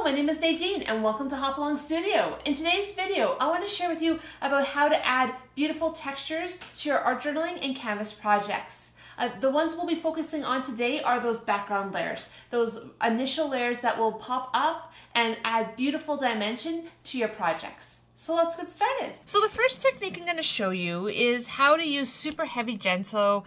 my name is Nadine and welcome to Hop Along Studio. In today's video, I want to share with you about how to add beautiful textures to your art journaling and canvas projects. The ones we'll be focusing on today are those background layers, those initial layers that will pop up and add beautiful dimension to your projects. So let's get started. So the first technique I'm going to show you is how to use super heavy gesso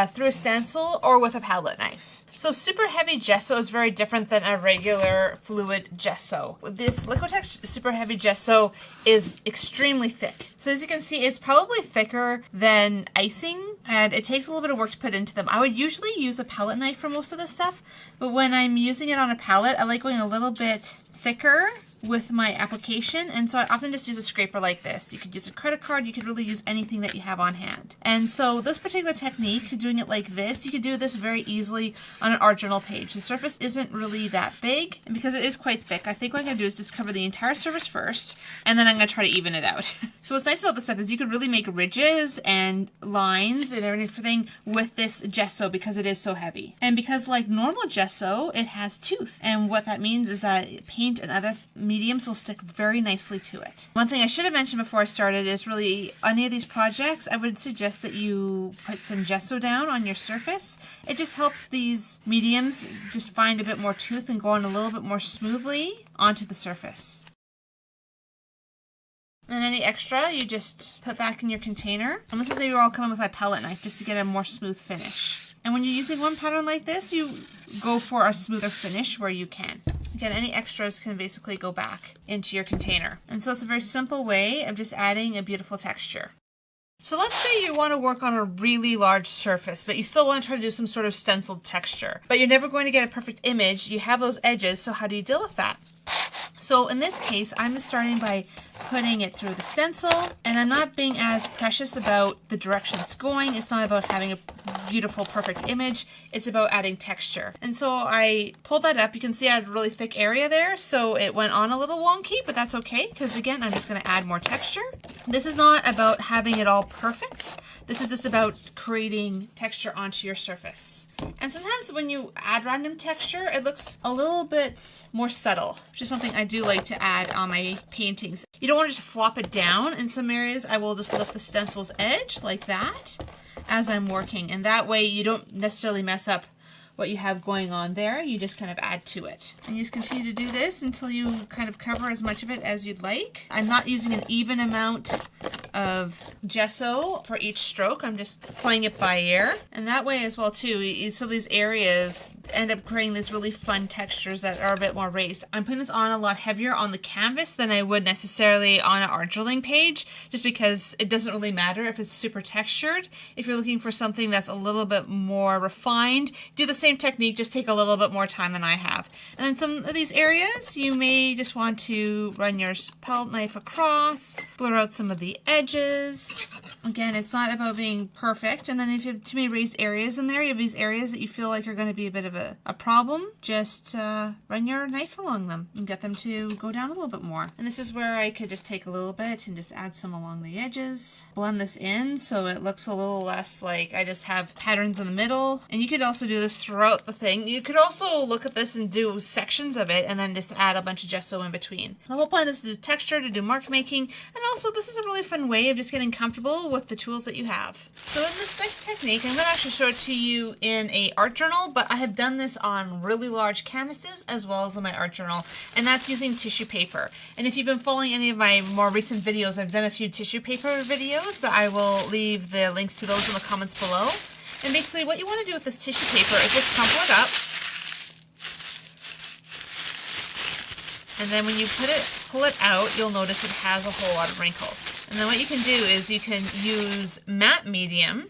through a stencil or with a palette knife. So super heavy gesso is very different than a regular fluid gesso. This Liquitex super heavy gesso is extremely thick. So as you can see, it's probably thicker than icing and it takes a little bit of work to put into them. I would usually use a palette knife for most of this stuff, but when I'm using it on a palette, I like going a little bit thicker with my application, and so I often just use a scraper like this. You could use a credit card, you could really use anything that you have on hand. And so this particular technique, doing it like this, you could do this very easily on an art journal page. The surface isn't really that big, and because it is quite thick, I think what I'm going to do is just cover the entire surface first, and then I'm going to try to even it out. So what's nice about this stuff is you could really make ridges and lines and everything with this gesso because it is so heavy. And because like normal gesso, it has tooth, and what that means is that paint and other mediums will stick very nicely to it. One thing I should have mentioned before I started is really any of these projects, I would suggest that you put some gesso down on your surface. It just helps these mediums just find a bit more tooth and go on a little bit more smoothly onto the surface. And any extra you just put back in your container. And this is maybe where I'll come in with my palette knife just to get a more smooth finish. And when you're using one pattern like this, you go for a smoother finish where you can. Again, any extras can basically go back into your container. And so it's a very simple way of just adding a beautiful texture. So let's say you want to work on a really large surface, but you still want to try to do some sort of stenciled texture. But you're never going to get a perfect image. You have those edges, so how do you deal with that? So in this case, I'm just starting by putting it through the stencil, and I'm not being as precious about the direction it's going. It's not about having a beautiful, perfect image. It's about adding texture. And so I pulled that up. You can see I had a really thick area there, so it went on a little wonky, but that's okay, because again, I'm just going to add more texture. This is not about having it all perfect. This is just about creating texture onto your surface. And sometimes when you add random texture, it looks a little bit more subtle, which is something I do like to add on my paintings. You don't want to just flop it down. In some areas, I will just lift the stencil's edge like that as I'm working. And that way you don't necessarily mess up what you have going on there. You just kind of add to it. And you just continue to do this until you kind of cover as much of it as you'd like. I'm not using an even amount of gesso for each stroke. I'm just playing it by ear. And that way as well too, so these areas end up creating these really fun textures that are a bit more raised. I'm putting this on a lot heavier on the canvas than I would necessarily on an art journaling page, just because it doesn't really matter if it's super textured. If you're looking for something that's a little bit more refined, do the same technique, just take a little bit more time than I have. And then some of these areas, you may just want to run your palette knife across, blur out some of the edges. Again, it's not about being perfect. And then if you have too many raised areas in there, you have these areas that you feel like are going to be a bit of a problem, just run your knife along them and get them to go down a little bit more. And this is where I could just take a little bit and just add some along the edges, blend this in so it looks a little less like I just have patterns in the middle. And you could also do this throughout the thing. You could also look at this and do sections of it and then just add a bunch of gesso in between. The whole point is to do texture, to do mark making, and also this is a really fun way of just getting comfortable with the tools that you have. So in this next technique, I'm going to actually show it to you in a art journal, but I have done this on really large canvases as well as on my art journal, and that's using tissue paper. And if you've been following any of my more recent videos, I've done a few tissue paper videos that I will leave the links to those in the comments below. And basically what you want to do with this tissue paper is just crumple it up. And then when you pull it out, you'll notice it has a whole lot of wrinkles. And then what you can do is you can use matte medium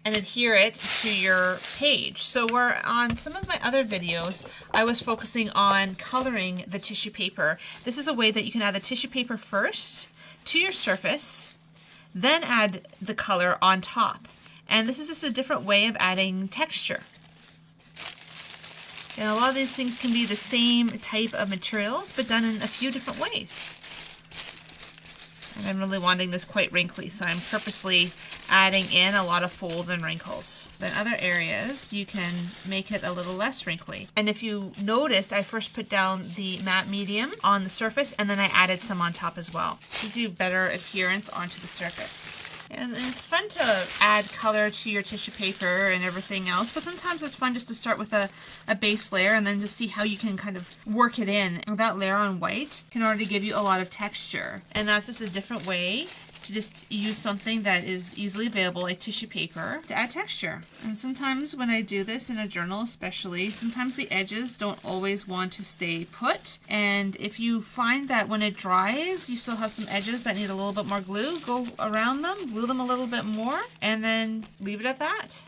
and adhere it to your page. So where on some of my other videos, I was focusing on coloring the tissue paper. This is a way that you can add the tissue paper first to your surface, then add the color on top. And this is just a different way of adding texture. And a lot of these things can be the same type of materials, but done in a few different ways. And I'm really wanting this quite wrinkly, so I'm purposely adding in a lot of folds and wrinkles. Then other areas, you can make it a little less wrinkly. And if you notice, I first put down the matte medium on the surface, and then I added some on top as well to do better adherence onto the surface. And it's fun to add color to your tissue paper and everything else, but sometimes it's fun just to start with a base layer and then to see how you can kind of work it in. And that layer on white can already give you a lot of texture. And that's just a different way to just use something that is easily available, like tissue paper, to add texture. And sometimes when I do this in a journal especially, sometimes the edges don't always want to stay put. And if you find that when it dries, you still have some edges that need a little bit more glue, go around them, glue them a little bit more, and then leave it at that.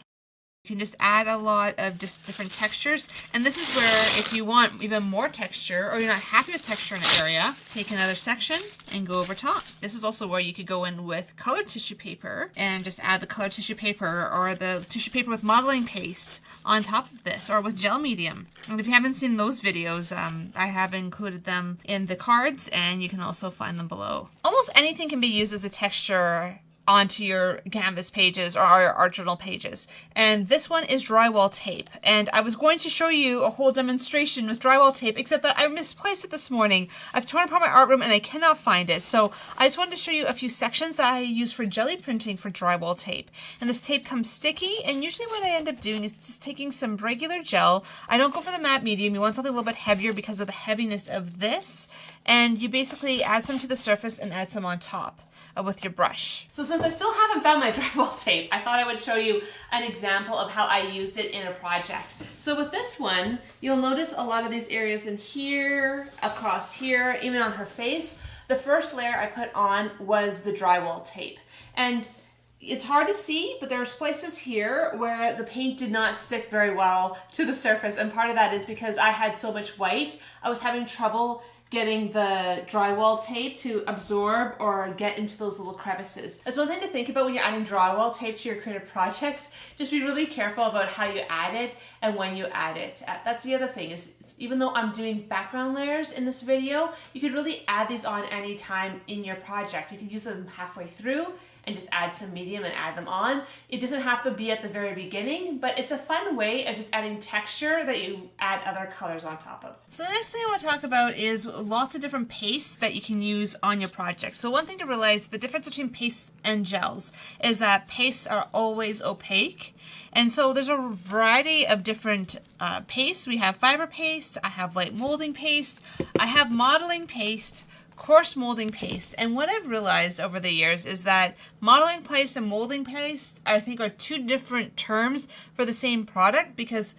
You can just add a lot of just different textures. And this is where, if you want even more texture, or you're not happy with texture in an area, take another section and go over top. This is also where you could go in with colored tissue paper and just add the colored tissue paper or the tissue paper with modeling paste on top of this, or with gel medium. And if you haven't seen those videos, I have included them in the cards, and you can also find them below. Almost anything can be used as a texture onto your canvas pages or your art journal pages. And this one is drywall tape. And I was going to show you a whole demonstration with drywall tape, except that I misplaced it this morning. I've torn apart my art room and I cannot find it. So I just wanted to show you a few sections that I use for jelly printing for drywall tape. And this tape comes sticky, and usually what I end up doing is just taking some regular gel. I don't go for the matte medium. You want something a little bit heavier because of the heaviness of this. And you basically add some to the surface and add some on top with your brush. So since I still haven't found my drywall tape, I thought I would show you an example of how I used it in a project. So with this one, you'll notice a lot of these areas in here, across here, even on her face. The first layer I put on was the drywall tape. And it's hard to see, but there's places here where the paint did not stick very well to the surface. And part of that is because I had so much white, I was having trouble getting the drywall tape to absorb or get into those little crevices. That's one thing to think about when you're adding drywall tape to your creative projects. Just be really careful about how you add it and when you add it. That's the other thing, is even though I'm doing background layers in this video, you could really add these on any time in your project. You can use them halfway through and just add some medium and add them on. It doesn't have to be at the very beginning, but it's a fun way of just adding texture that you add other colors on top of. So the next thing I want to talk about is lots of different pastes that you can use on your project. So one thing to realize, the difference between pastes and gels is that pastes are always opaque. And so there's a variety of different pastes. We have fiber paste, I have light molding paste, I have modeling paste, coarse molding paste. And what I've realized over the years is that modeling paste and molding paste, I think, are two different terms for the same product, because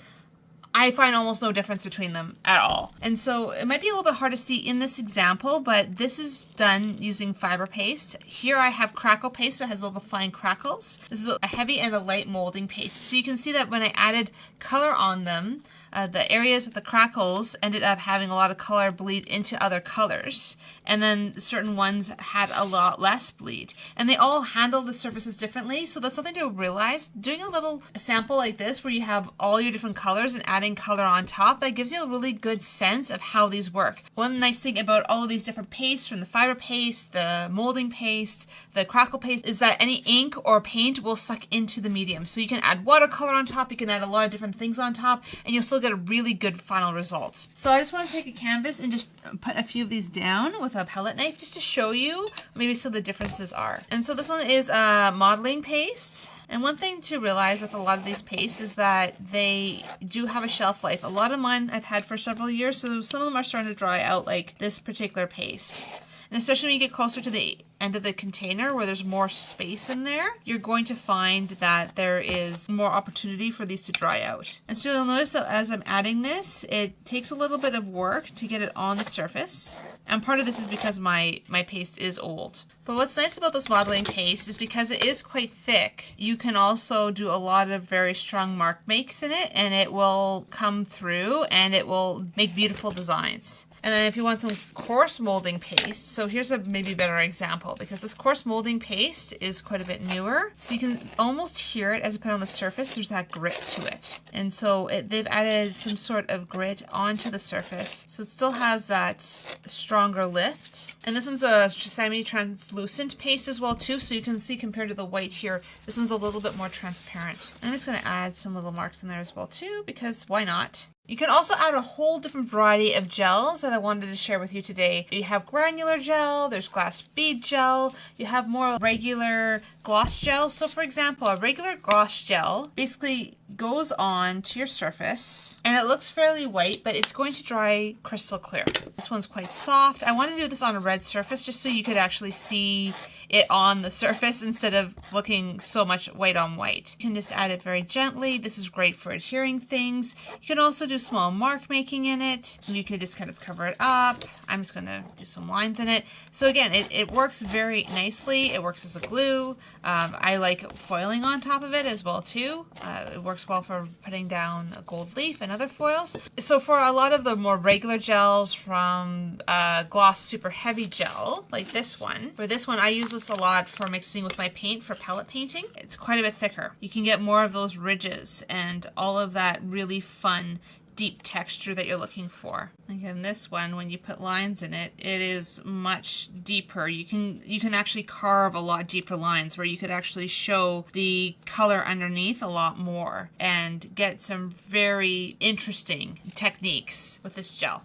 I find almost no difference between them at all. And so it might be a little bit hard to see in this example, but this is done using fiber paste. Here I have crackle paste, so it has little fine crackles. This is a heavy and a light molding paste. So you can see that when I added color on them, the areas with the crackles ended up having a lot of color bleed into other colors, and then certain ones had a lot less bleed. And they all handle the surfaces differently, so that's something to realize. Doing a little sample like this where you have all your different colors and adding color on top, that gives you a really good sense of how these work. One nice thing about all of these different pastes, from the fiber paste, the molding paste, the crackle paste, is that any ink or paint will suck into the medium. So you can add watercolor on top, you can add a lot of different things on top, and you'll still get a really good final result. So I just want to take a canvas and just put a few of these down with a palette knife just to show you maybe some of the differences are. And so this one is modeling paste. And one thing to realize with a lot of these pastes is that they do have a shelf life. A lot of mine I've had for several years, so some of them are starting to dry out, like this particular paste. And especially when you get closer to the end of the container where there's more space in there, you're going to find that there is more opportunity for these to dry out. And so you'll notice that as I'm adding this, it takes a little bit of work to get it on the surface. And part of this is because my paste is old. But what's nice about this modeling paste is because it is quite thick, you can also do a lot of very strong mark makes in it, and it will come through and it will make beautiful designs. And then if you want some coarse molding paste, so here's a maybe better example, because this coarse molding paste is quite a bit newer. So you can almost hear it as you put it on the surface. There's that grit to it. And so they've added some sort of grit onto the surface. So it still has that stronger lift. And this one's a semi-translucent paste as well too. So you can see compared to the white here, this one's a little bit more transparent. I'm just going to add some little marks in there as well too, because why not? You can also add a whole different variety of gels that I wanted to share with you today. You have granular gel, there's glass bead gel, you have more regular gloss gel. So for example, a regular gloss gel basically goes on to your surface and it looks fairly white, but it's going to dry crystal clear. This one's quite soft. I want to do this on a red surface just so you could actually see it on the surface instead of looking so much white on white. You can just add it very gently. This is great for adhering things. You can also do small mark making in it. And you can just kind of cover it up. I'm just going to do some lines in it. So again, it works very nicely. It works as a glue. I like foiling on top of it as well too. It works well for putting down a gold leaf and other foils. So for a lot of the more regular gels from Gloss Super Heavy Gel, like this one, for this one I use this a lot for mixing with my paint for palette painting. It's quite a bit thicker. You can get more of those ridges and all of that really fun deep texture that you're looking for. Again, this one, when you put lines in it, it is much deeper. You can actually carve a lot deeper lines where you could actually show the color underneath a lot more and get some very interesting techniques with this gel.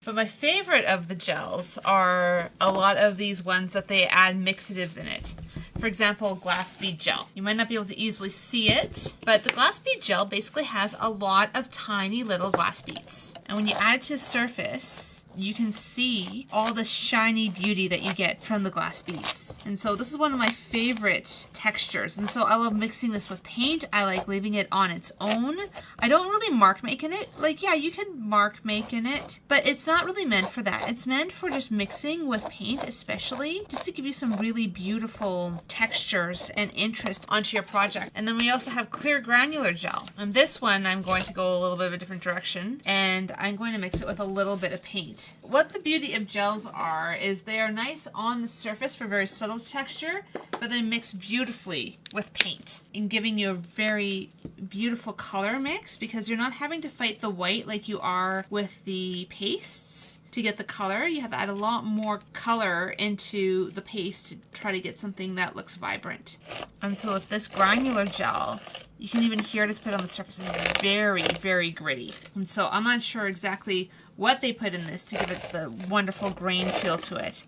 But my favorite of the gels are a lot of these ones that they add mixatives in it. For example, glass bead gel. You might not be able to easily see it, but the glass bead gel basically has a lot of tiny little glass beads. And when you add it to a surface, you can see all the shiny beauty that you get from the glass beads. And so this is one of my favorite textures. And so I love mixing this with paint. I like leaving it on its own. I don't really mark make in it. Like, yeah, you can mark make in it, but it's not really meant for that. It's meant for just mixing with paint, especially just to give you some really beautiful textures and interest onto your project. And then we also have clear granular gel. And this one, I'm going to go a little bit of a different direction, and I'm going to mix it with a little bit of paint. What the beauty of gels are is they are nice on the surface for very subtle texture, but they mix beautifully with paint and giving you a very beautiful color mix because you're not having to fight the white like you are with the pastes. To get the color, you have to add a lot more color into the paste to try to get something that looks vibrant. And so with this granular gel, you can even hear it as put on the surface. It's very, very gritty. And so I'm not sure exactly what they put in this to give it the wonderful grain feel to it.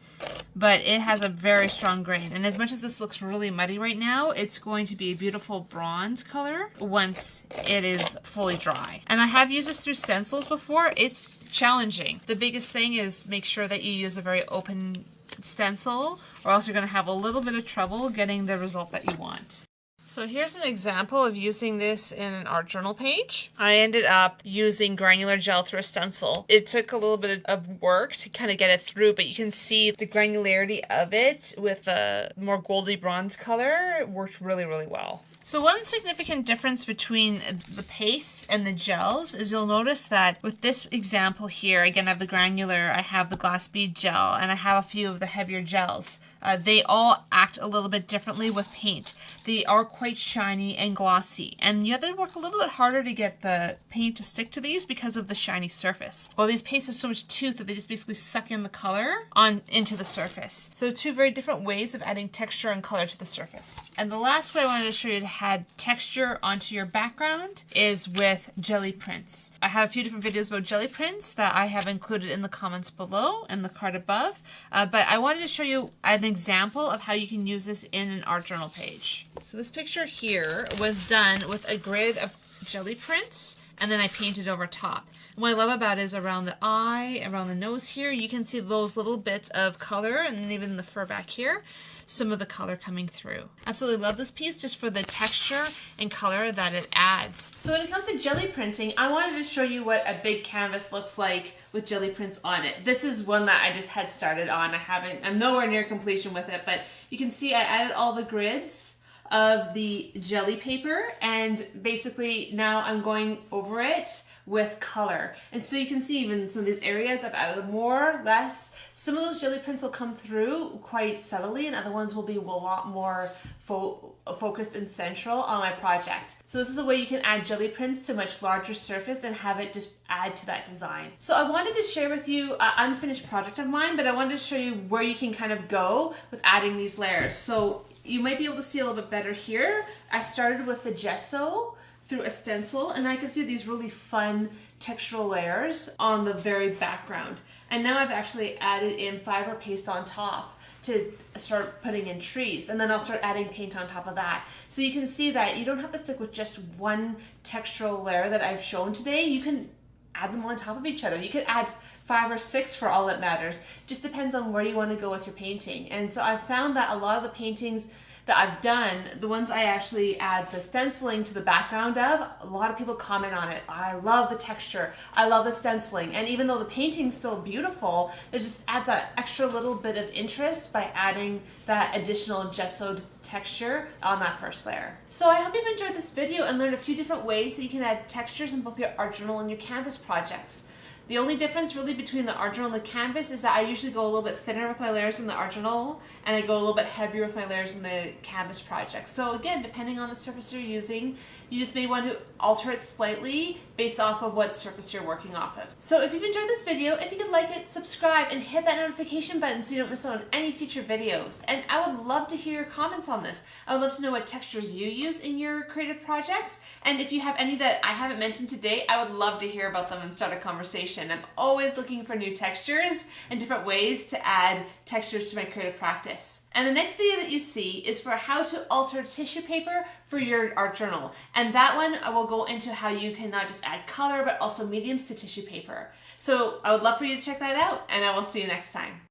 But it has a very strong grain. And as much as this looks really muddy right now, it's going to be a beautiful bronze color once it is fully dry. And I have used this through stencils before. It's challenging. The biggest thing is make sure that you use a very open stencil, or else you're going to have a little bit of trouble getting the result that you want. So here's an example of using this in an art journal page. I ended up using granular gel through a stencil. It took a little bit of work to kind of get it through, but you can see the granularity of it with a more goldy bronze color. It worked really, really well. So one significant difference between the pastes and the gels is you'll notice that with this example here, again I have the granular, I have the glass bead gel, and I have a few of the heavier gels. They all act a little bit differently with paint. They are quite shiny and glossy, and you have to work a little bit harder to get the paint to stick to these because of the shiny surface. Well, these pastes have so much tooth that they just basically suck in the color into the surface. So two very different ways of adding texture and color to the surface. And the last way I wanted to show you to add texture onto your background is with jelly prints. I have a few different videos about jelly prints that I have included in the comments below and the card above, but I wanted to show you an example of how you can use this in an art journal page. So this picture here was done with a grid of jelly prints, and then I painted over top. And what I love about it is around the eye, around the nose here, you can see those little bits of color, and even the fur back here, some of the color coming through. Absolutely love this piece just for the texture and color that it adds. So when it comes to jelly printing, I wanted to show you what a big canvas looks like with jelly prints on it. This is one that I just had started on. I'm nowhere near completion with it, but you can see I added all the grids of the jelly paper, and basically now I'm going over it with color. And so you can see even some of these areas I've added more, less. Some of those jelly prints will come through quite subtly and other ones will be a lot more focused and central on my project. So this is a way you can add jelly prints to a much larger surface and have it just add to that design. So I wanted to share with you an unfinished project of mine, but I wanted to show you where you can kind of go with adding these layers. So you might be able to see a little bit better here. I started with the gesso through a stencil, and I could do these really fun textural layers on the very background. And now I've actually added in fiber paste on top to start putting in trees, and then I'll start adding paint on top of that. So you can see that you don't have to stick with just one textural layer that I've shown today. You can add them on top of each other. You could add 5 or 6 for all that matters. Just depends on where you want to go with your painting. And so I've found that a lot of the paintings that I've done, the ones I actually add the stenciling to the background of, a lot of people comment on it. I love the texture, I love the stenciling, and even though the painting's still beautiful, it just adds that extra little bit of interest by adding that additional gessoed texture on that first layer. So I hope you've enjoyed this video and learned a few different ways that you can add textures in both your art journal and your canvas projects. The only difference really between the art journal and the canvas is that I usually go a little bit thinner with my layers in the art journal and I go a little bit heavier with my layers in the canvas project. So again, depending on the surface you're using, you just may want to alter it slightly based off of what surface you're working off of. So if you've enjoyed this video, if you could like it, subscribe, and hit that notification button so you don't miss out on any future videos. And I would love to hear your comments on this. I would love to know what textures you use in your creative projects. And if you have any that I haven't mentioned today, I would love to hear about them and start a conversation. I'm always looking for new textures and different ways to add textures to my creative practice. And the next video that you see is for how to alter tissue paper for your art journal. And that one I will go into how you can not just add color, but also mediums to tissue paper. So I would love for you to check that out, and I will see you next time.